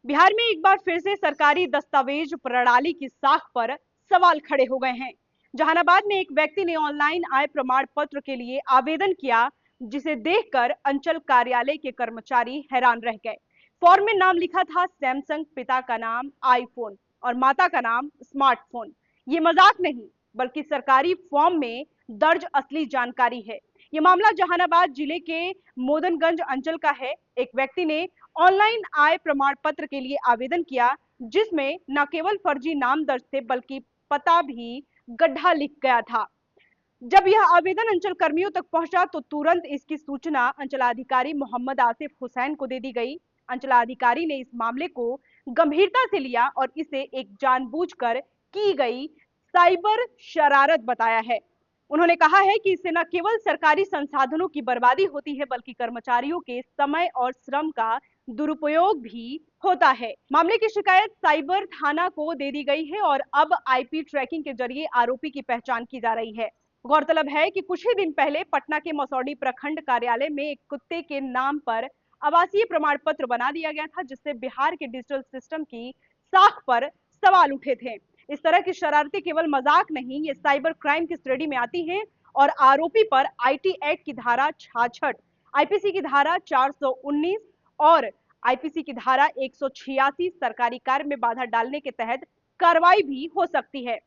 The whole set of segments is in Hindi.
बिहार में एक बार फिर से सरकारी दस्तावेज प्रणाली की साख पर सवाल खड़े हो गए हैं। जहानाबाद में एक व्यक्ति ने ऑनलाइन आय प्रमाण पत्र के लिए आवेदन किया, जिसे देखकर अंचल कार्यालय के कर्मचारी हैरान रह गए। फॉर्म में नाम लिखा था सैमसंग, पिता का नाम आईफोन और माता का नाम स्मार्टफोन। ये मजाक नहीं, बल्कि सरकारी फॉर्म में दर्ज असली जानकारी है। ये मामला जहानाबाद जिले के मोदनगंज अंचल का है। एक व्यक्ति ने ऑनलाइन आय प्रमाण पत्र के लिए आवेदन किया, जिसमें न केवल फर्जी नाम दर्ज थे, बल्कि पता भी गड्ढा लिख गया था। जब यह आवेदन अंचल कर्मियों तक पहुंचा तो तुरंत इसकी सूचना अंचलाधिकारी मोहम्मद आसिफ हुसैन को दे दी गई। अंचलाधिकारी ने इस मामले को गंभीरता से लिया और इसे एक जानबूझकर की गई साइबर शरारत बताया है। उन्होंने कहा है कि इससे न केवल सरकारी संसाधनों की बर्बादी होती है, बल्कि कर्मचारियों के समय और श्रम का दुरुपयोग भी होता है। मामले की शिकायत साइबर थाना को दे दी गई है और अब आईपी ट्रैकिंग के जरिए आरोपी की पहचान की जा रही है। गौरतलब है कि कुछ ही दिन पहले पटना के मसौढ़ी प्रखंड कार्यालय में एक कुत्ते के नाम पर आवासीय प्रमाण पत्र बना दिया गया था, जिससे बिहार के डिजिटल सिस्टम की साख पर सवाल उठे थे। इस तरह की शरारतें केवल मजाक नहीं, ये साइबर क्राइम की श्रेणी में आती हैं और आरोपी पर आईटी एक्ट की धारा 66, आईपीसी की धारा 419 और आईपीसी की धारा 186 सरकारी कार्य में बाधा डालने के तहत कार्रवाई भी हो सकती है।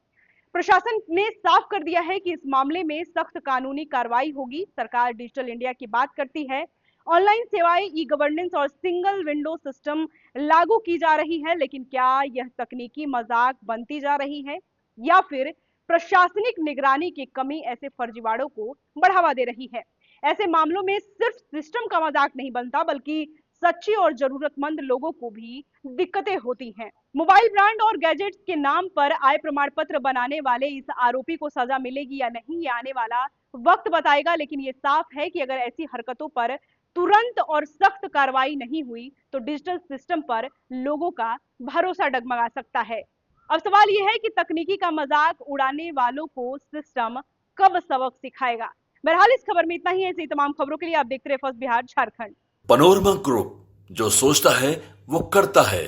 प्रशासन ने साफ कर दिया है कि इस मामले में सख्त कानूनी कार्रवाई होगी। सरकार डिजिटल इंडिया की बात करती है, ऑनलाइन सेवाएं, ई गवर्नेंस और सिंगल विंडो सिस्टम लागू की जा रही है, लेकिन क्या यह तकनीकी मजाक बनती जा रही है या फिर प्रशासनिक निगरानी की कमी ऐसे फर्जीवाड़ों को बढ़ावा दे रही है? ऐसे मामलों में सिर्फ सिस्टम का मजाक नहीं बनता, बल्कि सच्ची और जरूरतमंद लोगों को भी दिक्कतें होती हैं। मोबाइल ब्रांड और गैजेट्स के नाम पर आय प्रमाण पत्र बनाने वाले इस आरोपी को सजा मिलेगी या नहीं, ये आने वाला वक्त बताएगा। लेकिन ये साफ है कि अगर ऐसी हरकतों पर तुरंत और सख्त कार्रवाई नहीं हुई तो डिजिटल सिस्टम पर लोगों का भरोसा डगमगा सकता है। अब सवाल यह है कि तकनीकी का मजाक उड़ाने वालों को सिस्टम कब सबक सिखाएगा। बहरहाल इस खबर में इतना ही है। ऐसी तमाम खबरों के लिए आप देखते रहे first Bihar Jharkhand. Panorama group, जो सोचता है वो करता है।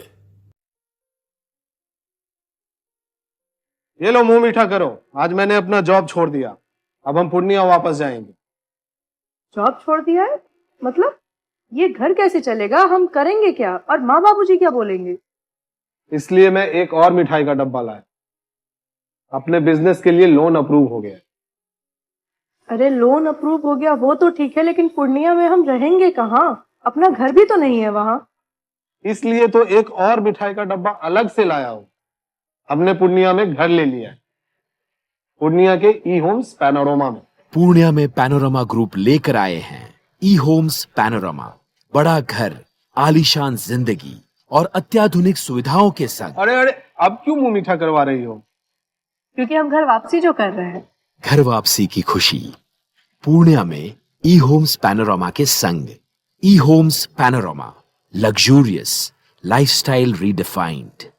ये लो, मुंह मीठा करो। आज मैंने अपना जॉब छोड़ दिया। अब हम पूर्णिया वापस जाएंगे। जॉब छोड़ दिया है? मतलब ये घर कैसे चलेगा? हम करेंगे क्या? और माँ बाबूजी क्या बोलेंगे? इसलिए मैं एक और मिठाई का डब्बा लाया। अपने बिजनेस के लिए लोन अप्रूव हो गया। अरे लोन अप्रूव हो गया वो तो ठीक है, लेकिन पूर्णिया में हम रहेंगे कहाँ? अपना घर भी तो नहीं है वहां। इसलिए तो एक और मिठाई का डब्बा अलग से लाया हूं। हमने पूर्णिया में घर ले लिया है, पूर्णिया के ई होम्स पैनोरमा में। पूर्णिया में पैनोरमा ग्रुप लेकर आए हैं ई होम्स पैनोरमा। बड़ा घर, आलीशान जिंदगी और अत्याधुनिक सुविधाओं के संग। अरे अरे, अब क्यों मुंह मीठा करवा रही हो? क्योंकि हम घर वापसी जो कर रहे हैं। घर वापसी की खुशी पूर्णिया में ई होम्स पैनोरमा के संग। E homes panorama, luxurious lifestyle redefined.